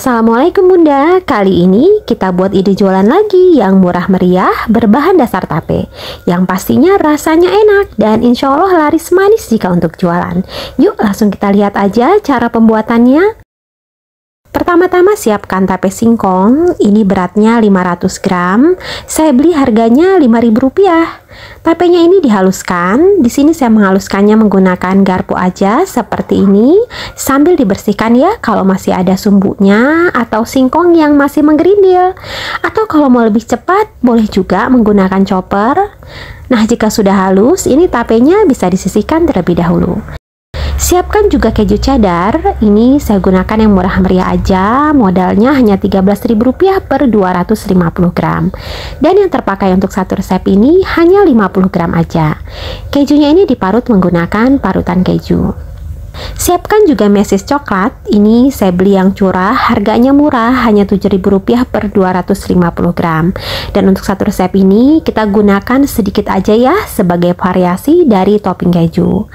Assalamualaikum Bunda, kali ini kita buat ide jualan lagi yang murah meriah berbahan dasar tape yang pastinya rasanya enak dan insya Allah laris manis jika untuk jualan. Yuk langsung kita lihat aja cara pembuatannya. Pertama-tama siapkan tape singkong, ini beratnya 500 gram, saya beli harganya Rp5.000. Tapenya ini dihaluskan, di sini saya menghaluskannya menggunakan garpu aja seperti ini, sambil dibersihkan ya kalau masih ada sumbunya atau singkong yang masih menggerindil. Atau kalau mau lebih cepat, boleh juga menggunakan chopper. Nah, jika sudah halus, ini tapenya bisa disisihkan terlebih dahulu. Siapkan juga keju cheddar, ini saya gunakan yang murah meriah aja, modalnya hanya Rp13.000 per 250 gram. Dan yang terpakai untuk satu resep ini hanya 50 gram aja. Kejunya ini diparut menggunakan parutan keju. Siapkan juga mesis coklat, ini saya beli yang curah, harganya murah, hanya Rp7.000 per 250 gram. Dan untuk satu resep ini kita gunakan sedikit aja ya sebagai variasi dari topping keju.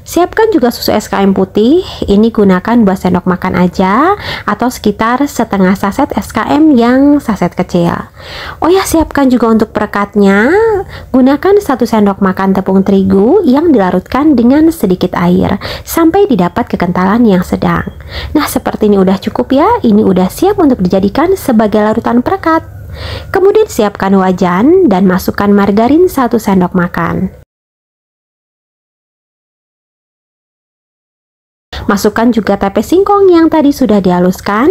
Siapkan juga susu SKM putih, ini gunakan 2 sendok makan aja atau sekitar setengah saset SKM yang saset kecil. Oh ya, siapkan juga untuk perekatnya, gunakan 1 sendok makan tepung terigu yang dilarutkan dengan sedikit air sampai didapat kekentalan yang sedang. Nah, seperti ini udah cukup ya, ini udah siap untuk dijadikan sebagai larutan perekat. Kemudian siapkan wajan dan masukkan margarin 1 sendok makan. Masukkan juga tape singkong yang tadi sudah dihaluskan.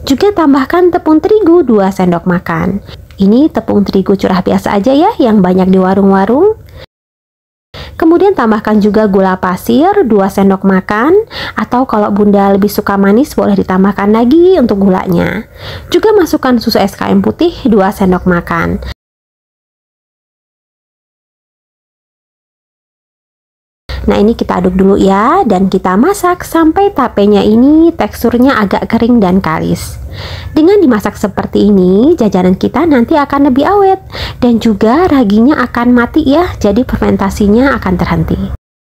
Juga tambahkan tepung terigu 2 sendok makan. Ini tepung terigu curah biasa aja ya, yang banyak di warung-warung. Kemudian tambahkan juga gula pasir 2 sendok makan, atau kalau Bunda lebih suka manis boleh ditambahkan lagi untuk gulanya. Juga masukkan susu SKM putih 2 sendok makan. Nah, ini kita aduk dulu ya, dan kita masak sampai tapenya ini teksturnya agak kering dan kalis. Dengan dimasak seperti ini, jajanan kita nanti akan lebih awet dan juga raginya akan mati ya, jadi fermentasinya akan terhenti.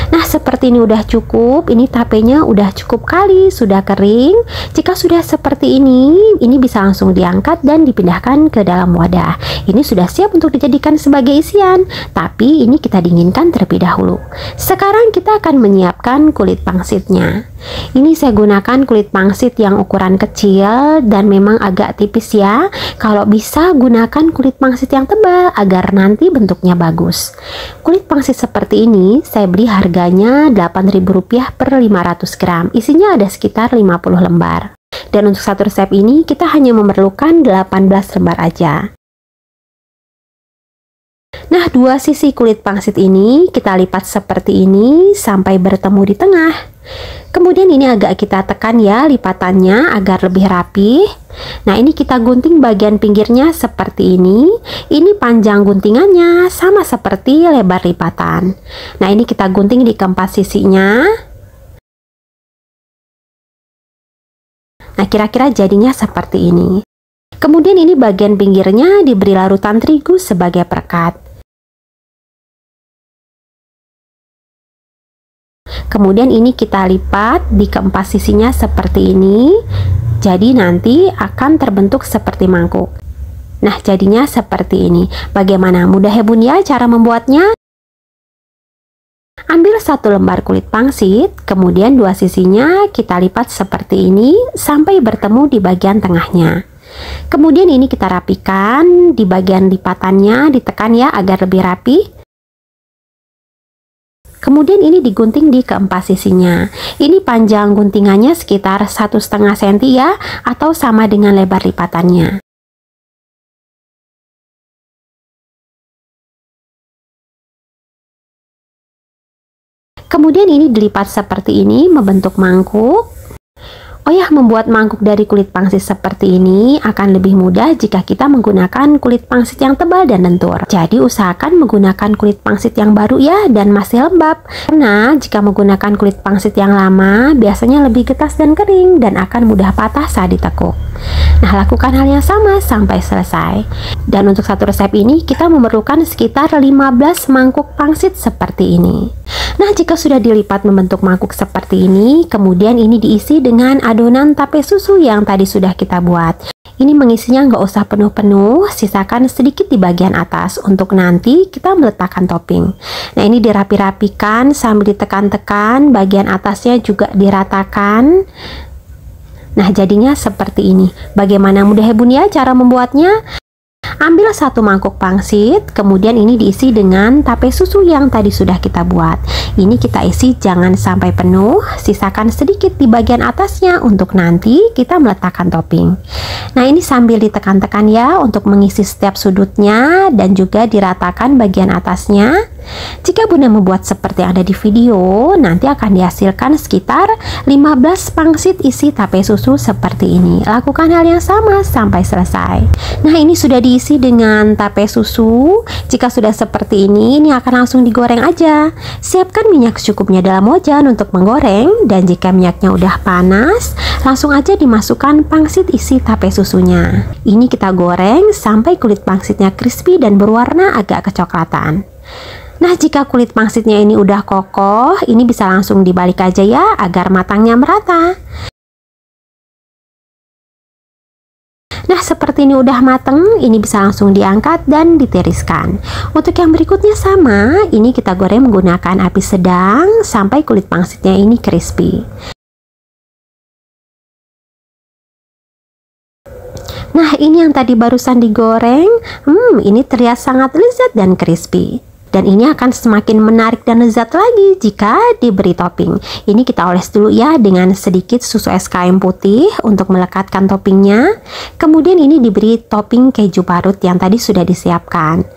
Nah, seperti ini udah cukup, ini tapenya udah cukup kali, sudah kering. Jika sudah seperti ini bisa langsung diangkat dan dipindahkan ke dalam wadah. Ini sudah siap untuk dijadikan sebagai isian, tapi ini kita dinginkan terlebih dahulu. Sekarang kita akan menyiapkan kulit pangsitnya. Ini saya gunakan kulit pangsit yang ukuran kecil dan memang agak tipis ya. Kalau bisa gunakan kulit pangsit yang tebal agar nanti bentuknya bagus. Kulit pangsit seperti ini saya beli harganya Rp8.000 per 500 gram. Isinya ada sekitar 50 lembar. Dan untuk satu resep ini kita hanya memerlukan 18 lembar aja. Nah, dua sisi kulit pangsit ini kita lipat seperti ini sampai bertemu di tengah. Kemudian ini agak kita tekan ya lipatannya agar lebih rapi. Nah, ini kita gunting bagian pinggirnya seperti ini. Ini panjang guntingannya sama seperti lebar lipatan. Nah, ini kita gunting di keempat sisinya. Nah, kira-kira jadinya seperti ini. Kemudian ini bagian pinggirnya diberi larutan terigu sebagai perekat. Kemudian ini kita lipat di keempat sisinya seperti ini. Jadi nanti akan terbentuk seperti mangkuk. Nah, jadinya seperti ini. Bagaimana? Mudah ya Bun ya cara membuatnya? Ambil 1 lembar kulit pangsit, kemudian 2 sisinya kita lipat seperti ini sampai bertemu di bagian tengahnya. Kemudian ini kita rapikan di bagian lipatannya, ditekan ya agar lebih rapi. Kemudian ini digunting di keempat sisinya. Ini panjang guntingannya sekitar 1,5 cm ya, atau sama dengan lebar lipatannya. Kemudian ini dilipat seperti ini membentuk mangkuk. Oh ya, membuat mangkuk dari kulit pangsit seperti ini akan lebih mudah jika kita menggunakan kulit pangsit yang tebal dan lentur. Jadi usahakan menggunakan kulit pangsit yang baru ya dan masih lembab. Karena jika menggunakan kulit pangsit yang lama, biasanya lebih getas dan kering dan akan mudah patah saat ditekuk. Nah, lakukan hal yang sama sampai selesai. Dan untuk satu resep ini, kita memerlukan sekitar 15 mangkuk pangsit seperti ini. Nah, jika sudah dilipat membentuk mangkuk seperti ini, kemudian ini diisi dengan adonan tape susu yang tadi sudah kita buat. Ini mengisinya nggak usah penuh-penuh, sisakan sedikit di bagian atas untuk nanti kita meletakkan topping. Nah, ini dirapi-rapikan sambil ditekan-tekan, bagian atasnya juga diratakan. Nah, jadinya seperti ini. Bagaimana mudah ya bun ya cara membuatnya? Ambil satu mangkuk pangsit, kemudian ini diisi dengan tape susu yang tadi sudah kita buat. Ini kita isi jangan sampai penuh, sisakan sedikit di bagian atasnya untuk nanti kita meletakkan topping. Nah, ini sambil ditekan-tekan ya untuk mengisi setiap sudutnya dan juga diratakan bagian atasnya. Jika bunda membuat seperti yang ada di video, nanti akan dihasilkan sekitar 15 pangsit isi tape susu seperti ini. Lakukan hal yang sama sampai selesai. Nah, ini sudah diisi dengan tape susu. Jika sudah seperti ini akan langsung digoreng aja. Siapkan minyak secukupnya dalam wajan untuk menggoreng, dan jika minyaknya udah panas, langsung aja dimasukkan pangsit isi tape susunya. Ini kita goreng sampai kulit pangsitnya crispy dan berwarna agak kecoklatan. Nah, jika kulit pangsitnya ini udah kokoh, ini bisa langsung dibalik aja ya agar matangnya merata. Nah, seperti ini udah mateng, ini bisa langsung diangkat dan ditiriskan. Untuk yang berikutnya sama, ini kita goreng menggunakan api sedang sampai kulit pangsitnya ini crispy. Nah, ini yang tadi barusan digoreng, ini terlihat sangat lezat dan crispy. Dan ini akan semakin menarik dan lezat lagi jika diberi topping. Ini kita oles dulu ya dengan sedikit susu SKM putih untuk melekatkan toppingnya. Kemudian ini diberi topping keju parut yang tadi sudah disiapkan.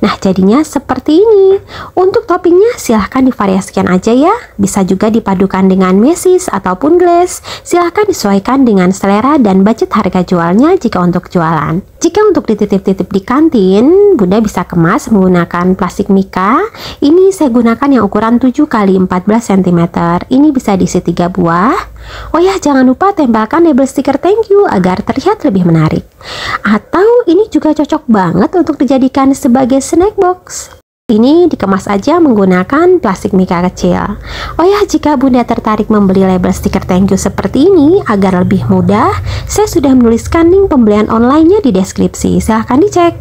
Nah, jadinya seperti ini. Untuk toppingnya silahkan divariasikan aja ya. Bisa juga dipadukan dengan mesis ataupun glaze. Silahkan disesuaikan dengan selera dan budget harga jualnya jika untuk jualan. Jika untuk dititip-titip di kantin, bunda bisa kemas menggunakan plastik mika. Ini saya gunakan yang ukuran 7 x 14 cm. Ini bisa diisi 3 buah. Oh ya, jangan lupa tempelkan label stiker thank you agar terlihat lebih menarik. Atau ini juga cocok banget untuk dijadikan sebagai snack box. Ini dikemas aja menggunakan plastik mika kecil. Oh ya, jika bunda tertarik membeli label stiker thank you seperti ini agar lebih mudah, saya sudah menuliskan link pembelian online-nya di deskripsi. Silahkan dicek.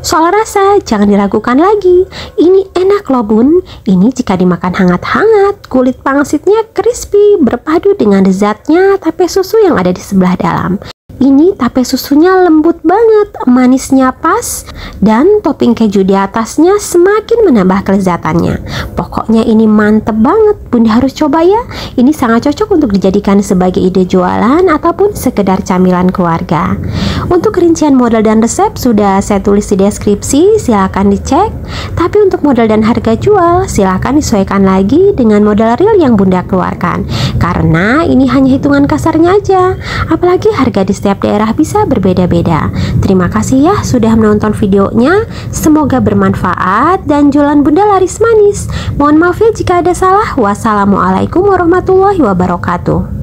Soal rasa, jangan diragukan lagi. Ini enak loh bun. Ini jika dimakan hangat-hangat, kulit pangsitnya crispy berpadu dengan lezatnya tape susu yang ada di sebelah dalam. Ini tape susunya lembut banget, manisnya pas, dan topping keju di atasnya semakin menambah kelezatannya. Pokoknya ini mantep banget, bunda harus coba ya. Ini sangat cocok untuk dijadikan sebagai ide jualan ataupun sekedar camilan keluarga. Untuk rincian model dan resep sudah saya tulis di deskripsi, silahkan dicek. Tapi untuk modal dan harga jual, silahkan disesuaikan lagi dengan modal real yang bunda keluarkan. Karena ini hanya hitungan kasarnya aja, apalagi harga di setiap daerah bisa berbeda-beda. Terima kasih ya sudah menonton videonya. Semoga bermanfaat dan jualan bunda laris manis. Mohon maaf ya jika ada salah. Wassalamualaikum warahmatullahi wabarakatuh.